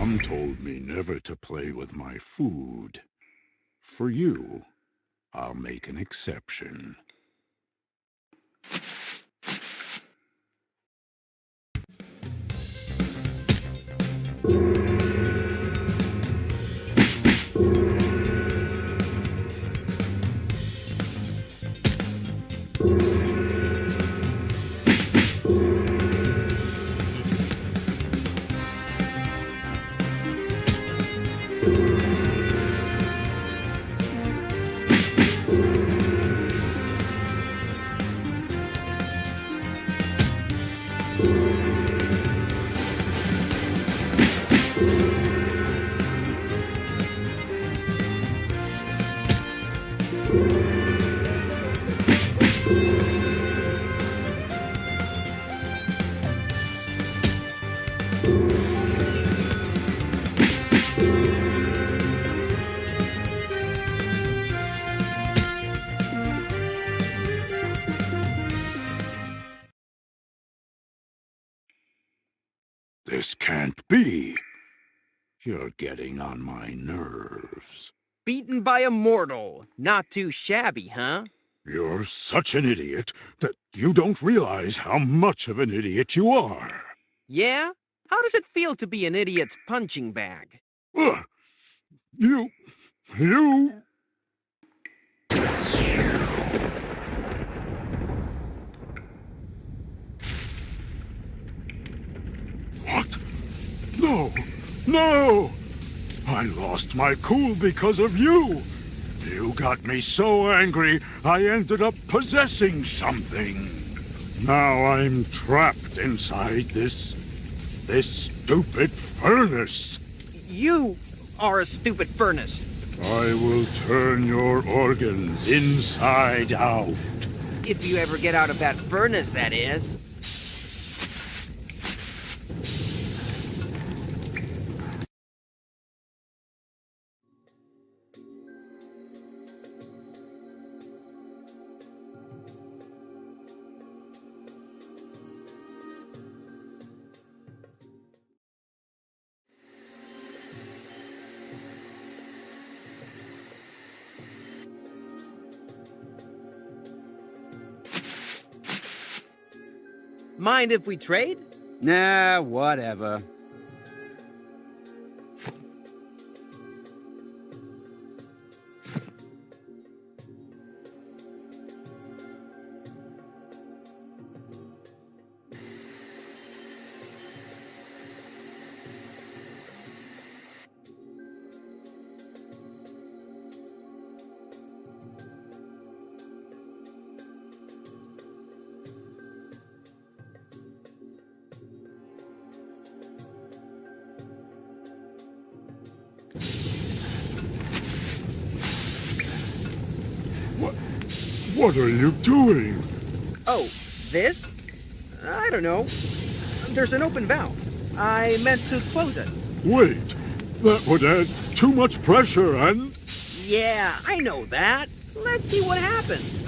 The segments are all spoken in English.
Mom told me never to play with my food. For you, I'll make an exception. This can't be. You're getting on my nerves. Beaten by a mortal. Not too shabby, huh? You're such an idiot that you don't realize how much of an idiot you are. Yeah? How does it feel to be an idiot's punching bag? Ugh. You... What? No! No! I lost my cool because of you! You got me so angry, I ended up possessing something. Now I'm trapped inside this stupid furnace. You are a stupid furnace. I will turn your organs inside out. If you ever get out of that furnace, that is. Mind if we trade? Nah, whatever. What are you doing? Oh, this? I don't know. There's an open valve. I meant to close it. Wait, that would add too much pressure and... Yeah, I know that. Let's see what happens.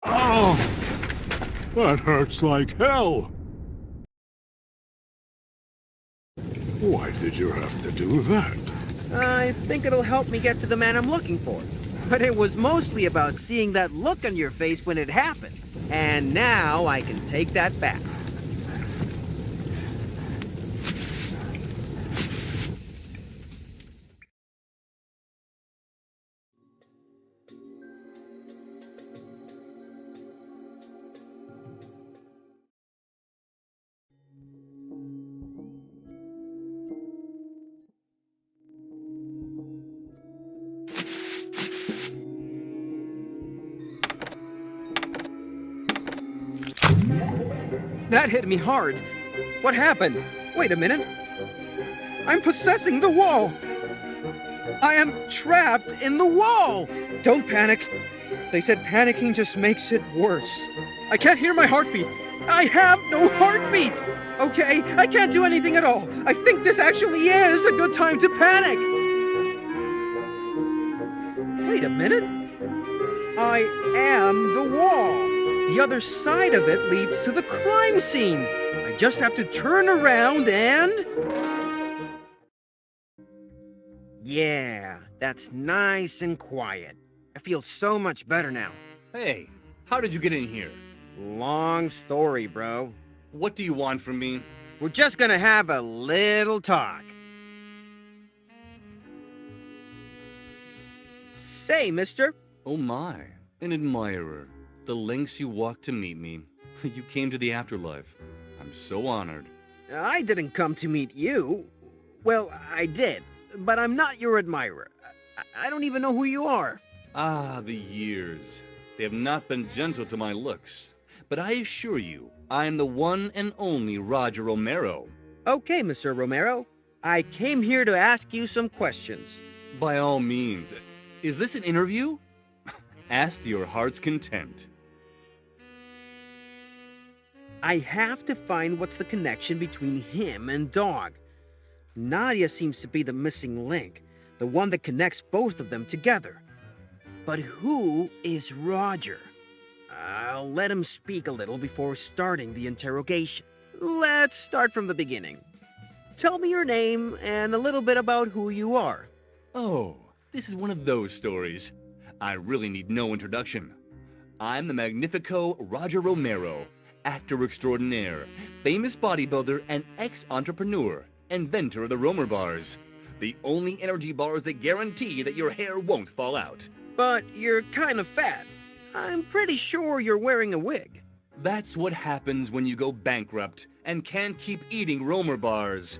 Oh! That hurts like hell! Why did you have to do that? I think it'll help me get to the man I'm looking for. But it was mostly about seeing that look on your face when it happened. And now I can take that back. That hit me hard. What happened? Wait a minute. I'm possessing the wall. I am trapped in the wall. Don't panic. They said panicking just makes it worse. I can't hear my heartbeat. I have no heartbeat. Okay, I can't do anything at all. I think this actually is a good time to panic. Wait a minute. I am the wall. The other side of it leads to the crime scene. I just have to turn around and... Yeah, that's nice and quiet. I feel so much better now. Hey, how did you get in here? Long story, bro. What do you want from me? We're just gonna have a little talk. Say, mister. Oh my, an admirer. The lengths you walked to meet me. You came to the afterlife. I'm so honored. I didn't come to meet you. Well, I did, but I'm not your admirer. I don't even know who you are. Ah, the years. They have not been gentle to my looks. But I assure you, I am the one and only Roger Romero. Okay, Mr. Romero. I came here to ask you some questions. By all means. Is this an interview? Ask to your heart's content. I have to find what's the connection between him and Dog. Nadia seems to be the missing link, the one that connects both of them together. But who is Roger? I'll let him speak a little before starting the interrogation. Let's start from the beginning. Tell me your name and a little bit about who you are. Oh, this is one of those stories. I really need no introduction. I'm the Magnifico Roger Romero, actor extraordinaire, famous bodybuilder, and ex-entrepreneur, inventor of the Romer bars. The only energy bars that guarantee that your hair won't fall out. But you're kind of fat. I'm pretty sure you're wearing a wig. That's what happens when you go bankrupt and can't keep eating Romer bars.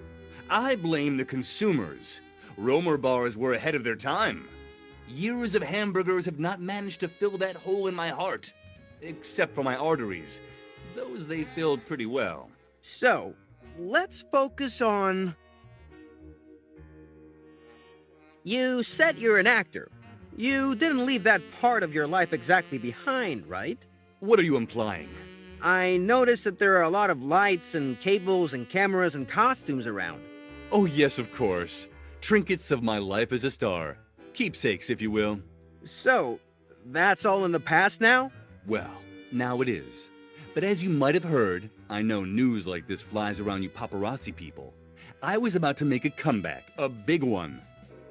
I blame the consumers. Romer bars were ahead of their time. Years of hamburgers have not managed to fill that hole in my heart. Except for my arteries. Those they filled pretty well. So, let's focus on... You said you're an actor. You didn't leave that part of your life exactly behind, right? What are you implying? I noticed that there are a lot of lights and cables and cameras and costumes around. Oh yes, of course. Trinkets of my life as a star. Keepsakes, if you will. So, that's all in the past now? Well, now it is. But as you might have heard, I know news like this flies around you paparazzi people. I was about to make a comeback, a big one.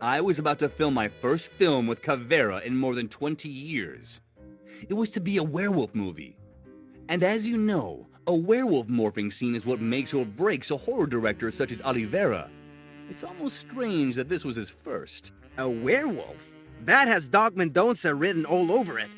I was about to film my first film with Caveira in more than 20 years. It was to be a werewolf movie. And as you know, a werewolf morphing scene is what makes or breaks a horror director such as Oliveira. It's almost strange that this was his first. A werewolf? That has Dog Mendonza written all over it.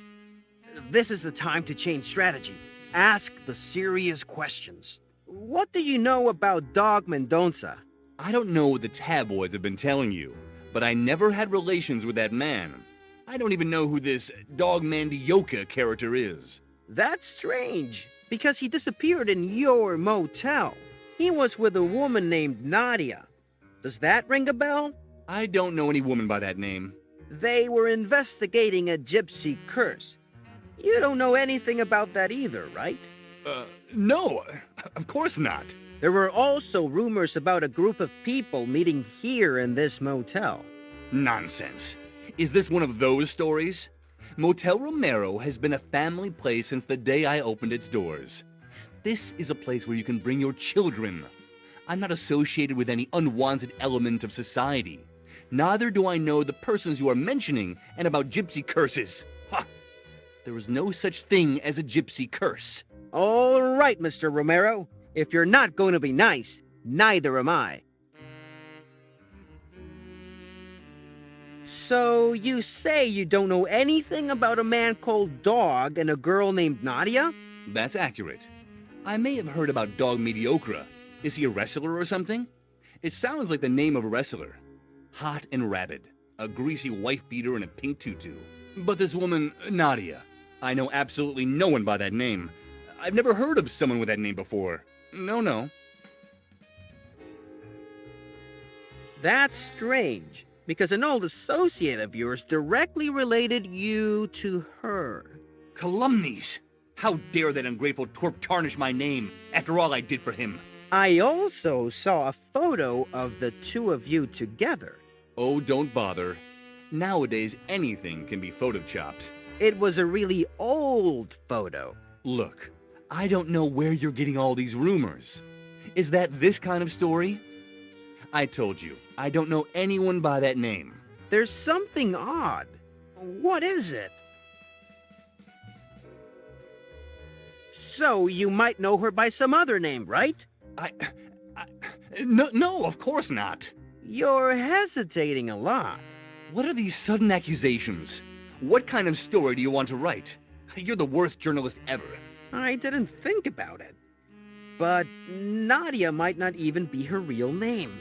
This is the time to change strategy. Ask the serious questions. What do you know about Dog Mendonza? I don't know what the tabloids have been telling you, but I never had relations with that man. I don't even know who this Dog Mandioca character is. That's strange, because he disappeared in your motel. He was with a woman named Nadia. Does that ring a bell? I don't know any woman by that name. They were investigating a gypsy curse. You don't know anything about that either, right? No, of course not. There were also rumors about a group of people meeting here in this motel. Nonsense. Is this one of those stories? Motel Romero has been a family place since the day I opened its doors. This is a place where you can bring your children. I'm not associated with any unwanted element of society. Neither do I know the persons you are mentioning and about gypsy curses. Ha! There is no such thing as a gypsy curse. All right, Mr. Romero. If you're not going to be nice, neither am I. So, you say you don't know anything about a man called Dog and a girl named Nadia? That's accurate. I may have heard about Dog Mediocre. Is he a wrestler or something? It sounds like the name of a wrestler. Hot and rabid. A greasy wife-beater in a pink tutu. But this woman, Nadia, I know absolutely no one by that name. I've never heard of someone with that name before. No. That's strange, because an old associate of yours directly related you to her. Calumnies! How dare that ungrateful twerp tarnish my name after all I did for him? I also saw a photo of the two of you together. Oh, don't bother. Nowadays, anything can be photoshopped. It was a really old photo. Look, I don't know where you're getting all these rumors. Is that this kind of story? I told you, I don't know anyone by that name. There's something odd. What is it? So, you might know her by some other name, right? No, of course not. You're hesitating a lot. What are these sudden accusations? What kind of story do you want to write? You're the worst journalist ever. I didn't think about it. But Nadia might not even be her real name.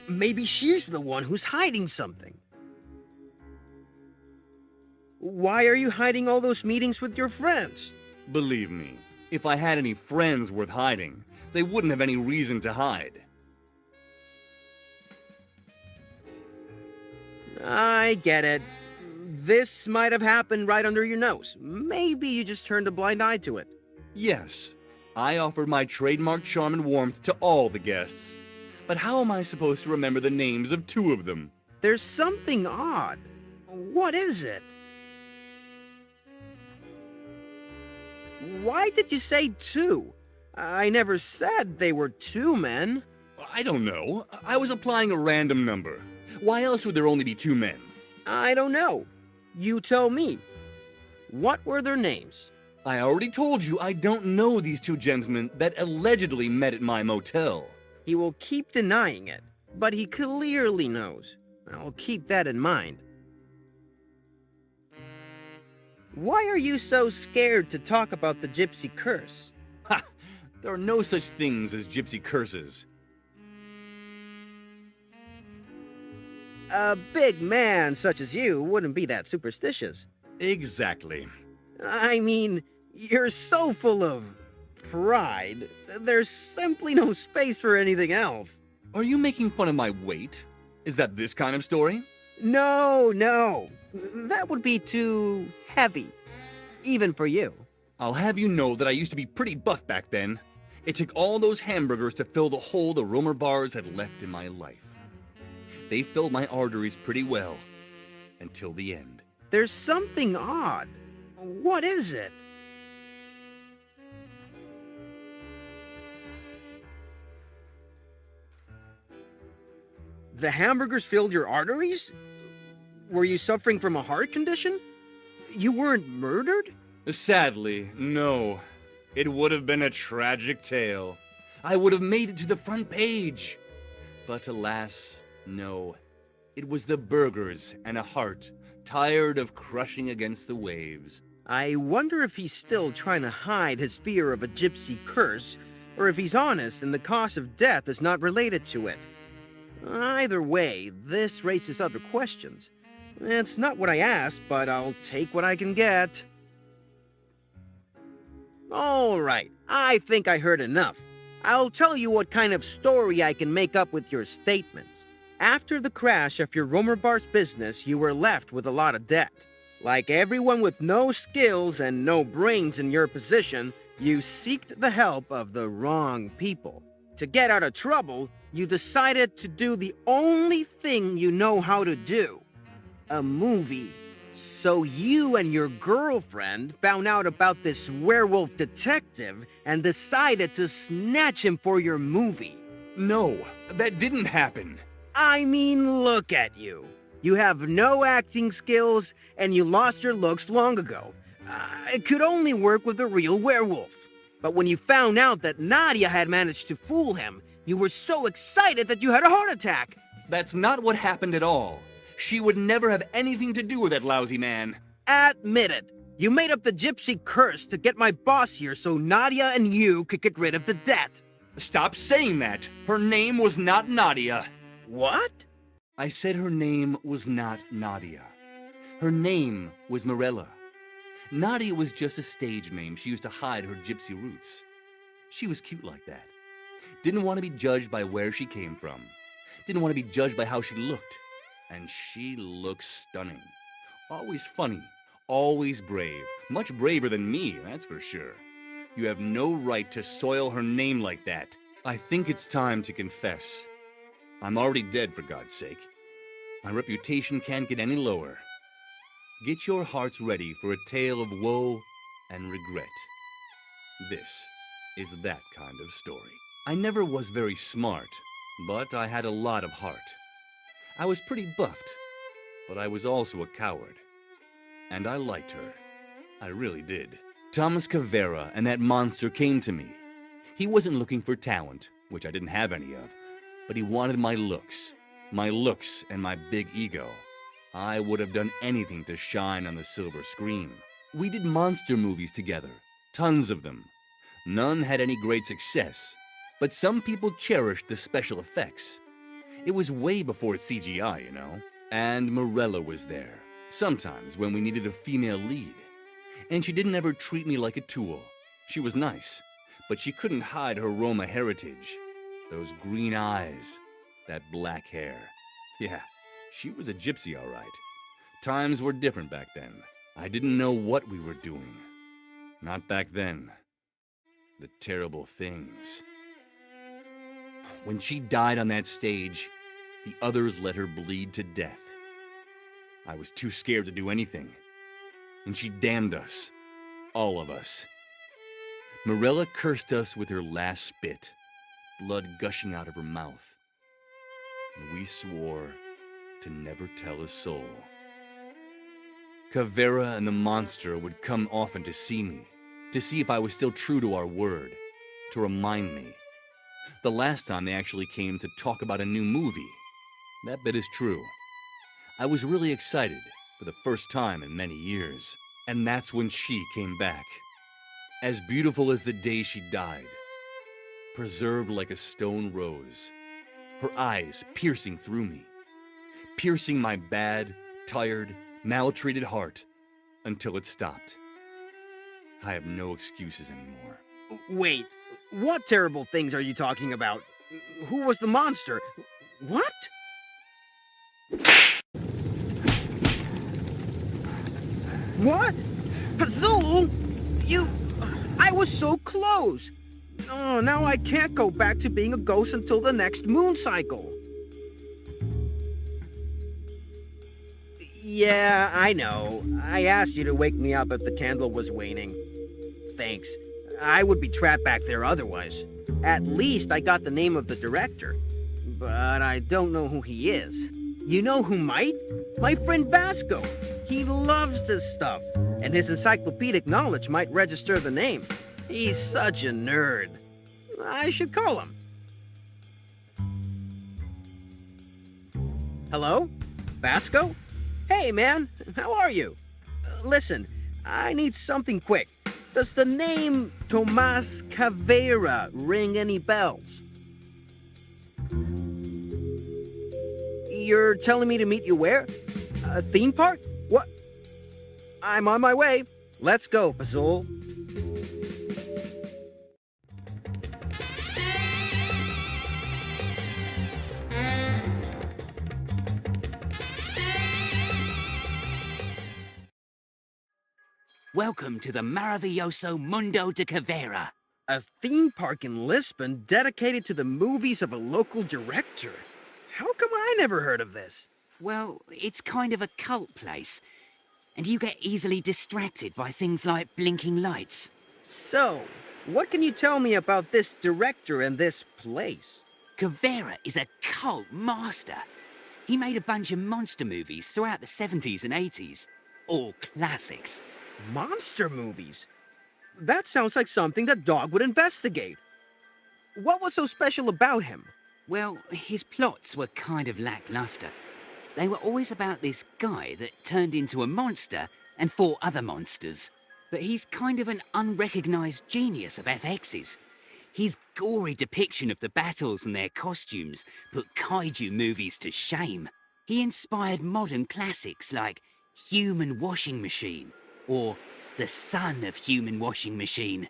Maybe she's the one who's hiding something. Why are you hiding all those meetings with your friends? Believe me, if I had any friends worth hiding, they wouldn't have any reason to hide. I get it. This might have happened right under your nose. Maybe you just turned a blind eye to it. Yes, I offered my trademark charm and warmth to all the guests. But how am I supposed to remember the names of two of them? There's something odd. What is it? Why did you say two? I never said they were two men. I don't know. I was applying a random number. Why else would there only be two men? I don't know. You tell me. What were their names? I already told you I don't know these two gentlemen that allegedly met at my motel. He will keep denying it, but he clearly knows. I'll keep that in mind. Why are you so scared to talk about the gypsy curse? Ha! There are no such things as gypsy curses. A big man such as you wouldn't be that superstitious. Exactly. I mean, you're so full of pride. There's simply no space for anything else. Are you making fun of my weight? Is that this kind of story? No. That would be too heavy. Even for you. I'll have you know that I used to be pretty buff back then. It took all those hamburgers to fill the hole the Romer bars had left in my life. They filled my arteries pretty well. Until the end. There's something odd. What is it? The hamburgers filled your arteries? Were you suffering from a heart condition? You weren't murdered? Sadly, no. It would have been a tragic tale. I would have made it to the front page. But alas, no. It was the burgers and a heart, tired of crushing against the waves. I wonder if he's still trying to hide his fear of a gypsy curse, or if he's honest and the cause of death is not related to it. Either way, this raises other questions. It's not what I asked, but I'll take what I can get. All right, I think I heard enough. I'll tell you what kind of story I can make up with your statements. After the crash of your Romer Bar's business, you were left with a lot of debt. Like everyone with no skills and no brains in your position, you seeked the help of the wrong people. To get out of trouble, you decided to do the only thing you know how to do. A movie. So you and your girlfriend found out about this werewolf detective and decided to snatch him for your movie. No, that didn't happen. I mean, look at you. You have no acting skills and you lost your looks long ago. It could only work with a real werewolf. But when you found out that Nadia had managed to fool him, you were so excited that you had a heart attack. That's not what happened at all. She would never have anything to do with that lousy man. Admit it. You made up the gypsy curse to get my boss here so Nadia and you could get rid of the debt. Stop saying that. Her name was not Nadia. What? I said her name was not Nadia. Her name was Morella. Nadia was just a stage name she used to hide her gypsy roots. She was cute like that. Didn't want to be judged by where she came from. Didn't want to be judged by how she looked. And she looks stunning. Always funny. Always brave. Much braver than me, that's for sure. You have no right to soil her name like that. I think it's time to confess. I'm already dead, for God's sake. My reputation can't get any lower. Get your hearts ready for a tale of woe and regret. This is that kind of story. I never was very smart, but I had a lot of heart. I was pretty buffed, but I was also a coward. And I liked her. I really did. Thomas Cavera and that monster came to me. He wasn't looking for talent, which I didn't have any of, but he wanted my looks and my big ego. I would have done anything to shine on the silver screen. We did monster movies together, tons of them. None had any great success, but some people cherished the special effects. It was way before CGI, you know. And Morella was there, sometimes when we needed a female lead. And she didn't ever treat me like a tool. She was nice, but she couldn't hide her Roma heritage. Those green eyes, that black hair. Yeah, she was a gypsy, all right. Times were different back then. I didn't know what we were doing. Not back then. The terrible things. When she died on that stage, the others let her bleed to death. I was too scared to do anything. And she damned us. All of us. Morella cursed us with her last spit, blood gushing out of her mouth. And we swore to never tell a soul. Cavera and the monster would come often to see if I was still true to our word, to remind me. The last time they actually came to talk about a new movie. That bit is true. I was really excited for the first time in many years. And that's when she came back. As beautiful as the day she died. Preserved like a stone rose. Her eyes piercing through me. Piercing my bad, tired, maltreated heart until it stopped. I have no excuses anymore. Wait, what terrible things are you talking about? Who was the monster? What? What? Pazul? I was so close. Oh, now I can't go back to being a ghost until the next moon cycle. Yeah, I know. I asked you to wake me up if the candle was waning. Thanks. I would be trapped back there otherwise. At least I got the name of the director. But I don't know who he is. You know who might? My friend Vasco. He loves this stuff, and his encyclopedic knowledge might register the name. He's such a nerd. I should call him. Hello? Vasco? Hey, man. How are you? Listen, I need something quick. Does the name Tomas Cavera ring any bells? You're telling me to meet you where? A theme park? What? I'm on my way. Let's go, Pazul. Welcome to the Maravilloso Mundo de Cavera. A theme park in Lisbon dedicated to the movies of a local director. How come I never heard of this? Well, it's kind of a cult place, and you get easily distracted by things like blinking lights. So, what can you tell me about this director and this place? Cavera is a cult master. He made a bunch of monster movies throughout the 70s and 80s. All classics. Monster movies? That sounds like something that Dog would investigate. What was so special about him? Well, his plots were kind of lackluster. They were always about this guy that turned into a monster and fought other monsters. But he's kind of an unrecognized genius of FX's. His gory depiction of the battles and their costumes put kaiju movies to shame. He inspired modern classics like Human Washing Machine or The Son of Human Washing Machine.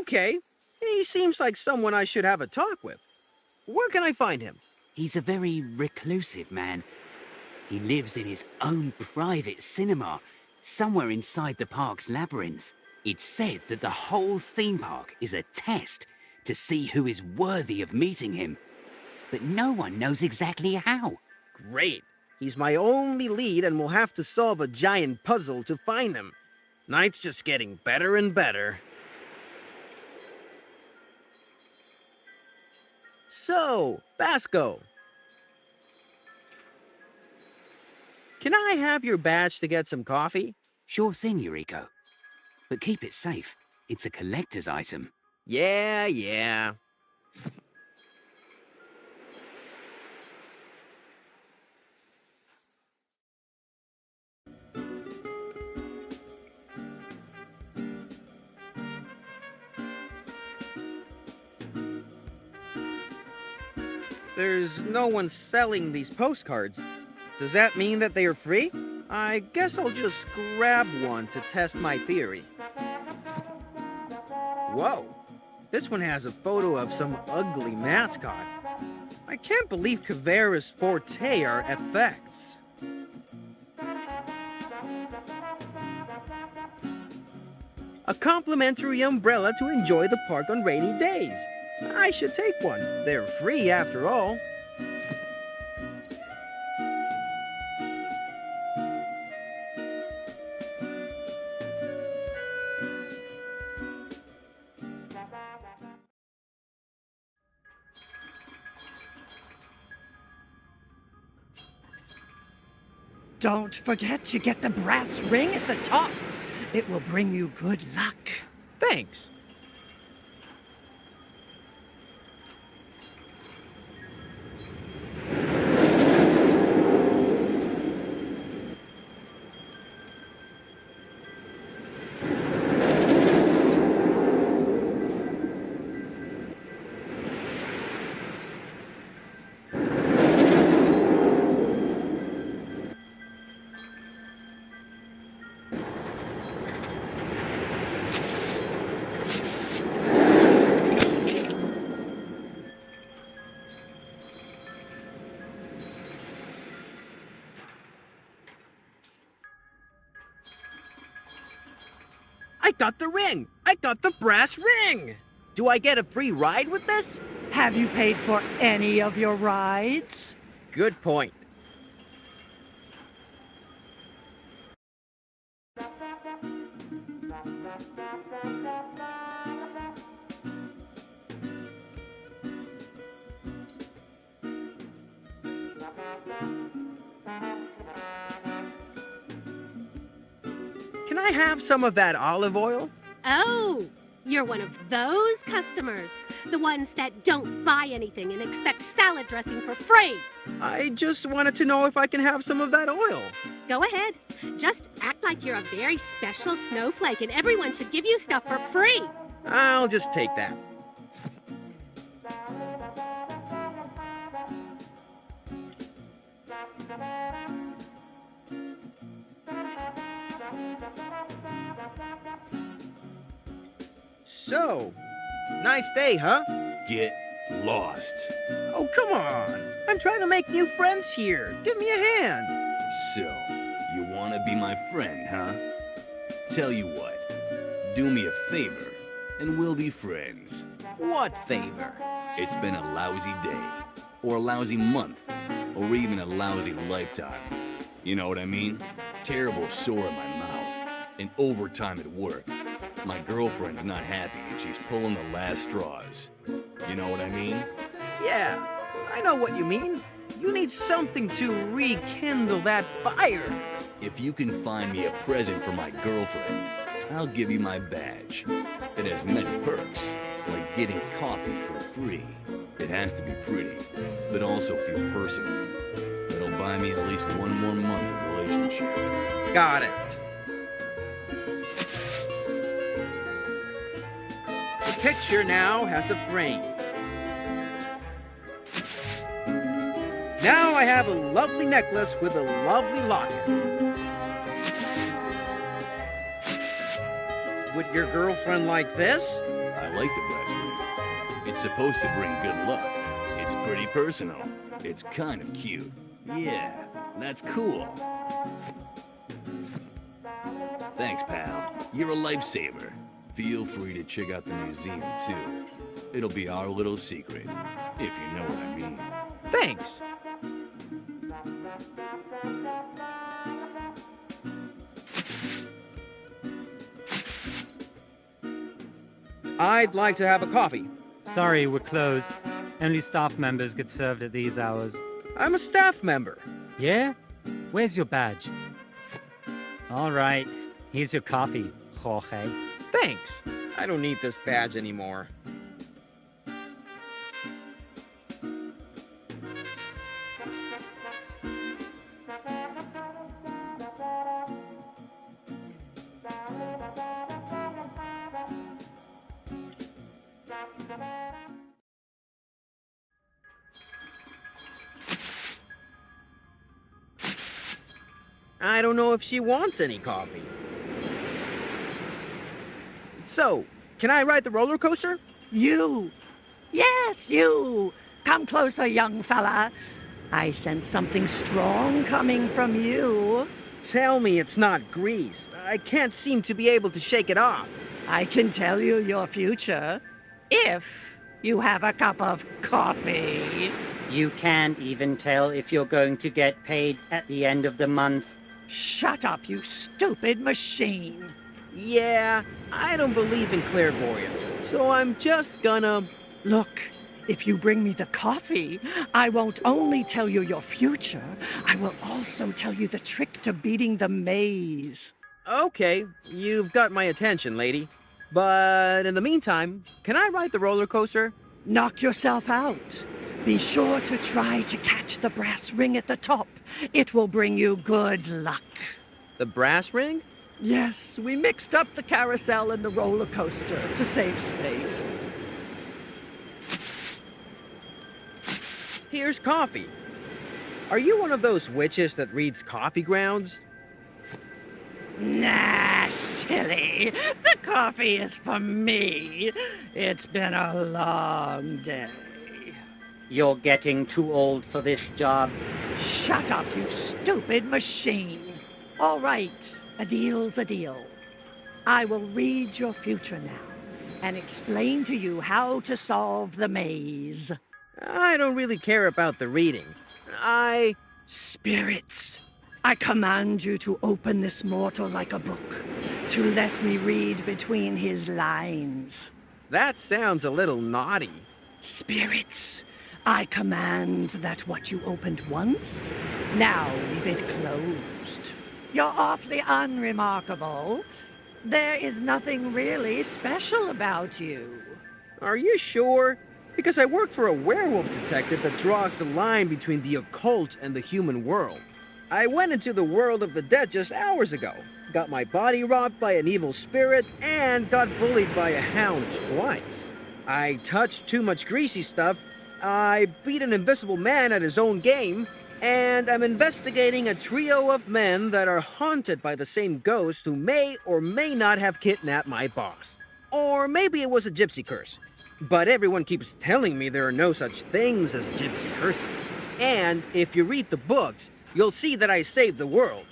Okay, he seems like someone I should have a talk with. Where can I find him? He's a very reclusive man. He lives in his own private cinema, somewhere inside the park's labyrinth. It's said that the whole theme park is a test to see who is worthy of meeting him. But no one knows exactly how. Great. He's my only lead and we'll have to solve a giant puzzle to find him. Night's just getting better and better. So, Basco. Can I have your badge to get some coffee? Sure thing, Eureka. But keep it safe. It's a collector's item. Yeah. There's no one selling these postcards. Does that mean that they are free? I guess I'll just grab one to test my theory. Whoa! This one has a photo of some ugly mascot. I can't believe Caveira's forte are effects. A complimentary umbrella to enjoy the park on rainy days. I should take one. They're free after all. Don't forget to get the brass ring at the top. It will bring you good luck. Thanks. I got the ring! I got the brass ring! Do I get a free ride with this? Have you paid for any of your rides? Good point. Can I have some of that olive oil? Oh, you're one of those customers. The ones that don't buy anything and expect salad dressing for free. I just wanted to know if I can have some of that oil. Go ahead. Just act like you're a very special snowflake and everyone should give you stuff for free. I'll just take that. So, nice day, huh? Get lost. Oh, come on. I'm trying to make new friends here. Give me a hand. So, you want to be my friend, huh? Tell you what, do me a favor, and we'll be friends. What favor? It's been a lousy day, or a lousy month, or even a lousy lifetime. You know what I mean? Terrible sore in my mouth, and overtime at work. My girlfriend's not happy, and she's pulling the last straws. You know what I mean? Yeah, I know what you mean. You need something to rekindle that fire. If you can find me a present for my girlfriend, I'll give you my badge. It has many perks, like getting coffee for free. It has to be pretty, but also feel personal. It'll buy me at least one more month of relationship. Got it. The picture now has a frame. Now I have a lovely necklace with a lovely locket. Would your girlfriend like this? I like the brass ring. It's supposed to bring good luck. It's pretty personal. It's kind of cute. Yeah, that's cool. Thanks, pal. You're a lifesaver. Feel free to check out the museum, too. It'll be our little secret, if you know what I mean. Thanks. I'd like to have a coffee. Sorry, we're closed. Only staff members get served at these hours. I'm a staff member. Yeah? Where's your badge? All right, here's your coffee, Jorge. Thanks. I don't need this badge anymore. I don't know if she wants any coffee. So, can I ride the roller coaster? You! Yes, you! Come closer, young fella. I sense something strong coming from you. Tell me it's not grease. I can't seem to be able to shake it off. I can tell you your future if you have a cup of coffee. You can't even tell if you're going to get paid at the end of the month. Shut up, you stupid machine. Yeah, I don't believe in clairvoyance, so I'm just gonna... Look, if you bring me the coffee, I won't only tell you your future, I will also tell you the trick to beating the maze. Okay, you've got my attention, lady. But in the meantime, can I ride the roller coaster? Knock yourself out. Be sure to try to catch the brass ring at the top. It will bring you good luck. The brass ring? Yes, we mixed up the carousel and the roller coaster to save space. Here's coffee. Are you one of those witches that reads coffee grounds? Nah, silly. The coffee is for me. It's been a long day. You're getting too old for this job. Shut up, you stupid machine. All right, a deal's a deal. I will read your future now and explain to you how to solve the maze. I don't really care about the reading. Spirits, I command you to open this mortal like a book, to let me read between his lines. That sounds a little naughty. Spirits, I command that what you opened once, now leave it closed. You're awfully unremarkable. There is nothing really special about you. Are you sure? Because I work for a werewolf detective that draws the line between the occult and the human world. I went into the world of the dead just hours ago, got my body robbed by an evil spirit, and got bullied by a hound twice. I touched too much greasy stuff, I beat an invisible man at his own game, and I'm investigating a trio of men that are haunted by the same ghost who may or may not have kidnapped my boss. Or maybe it was a gypsy curse. But everyone keeps telling me there are no such things as gypsy curses. And if you read the books, you'll see that I saved the world.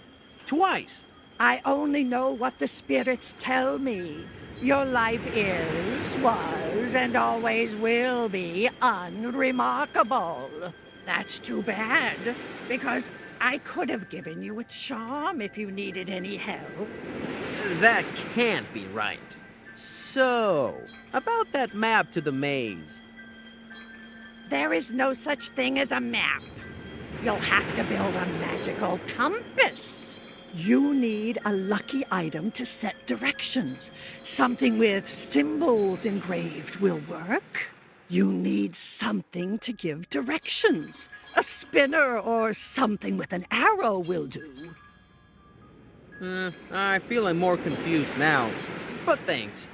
Twice. I only know what the spirits tell me. Your life is, was, and always will be unremarkable. That's too bad, because I could have given you a charm if you needed any help. That can't be right. So, about that map to the maze. There is no such thing as a map. You'll have to build a magical compass. You need a lucky item to set directions. Something with symbols engraved will work. You need something to give directions. A spinner or something with an arrow will do. I feel I'm more confused now, but thanks.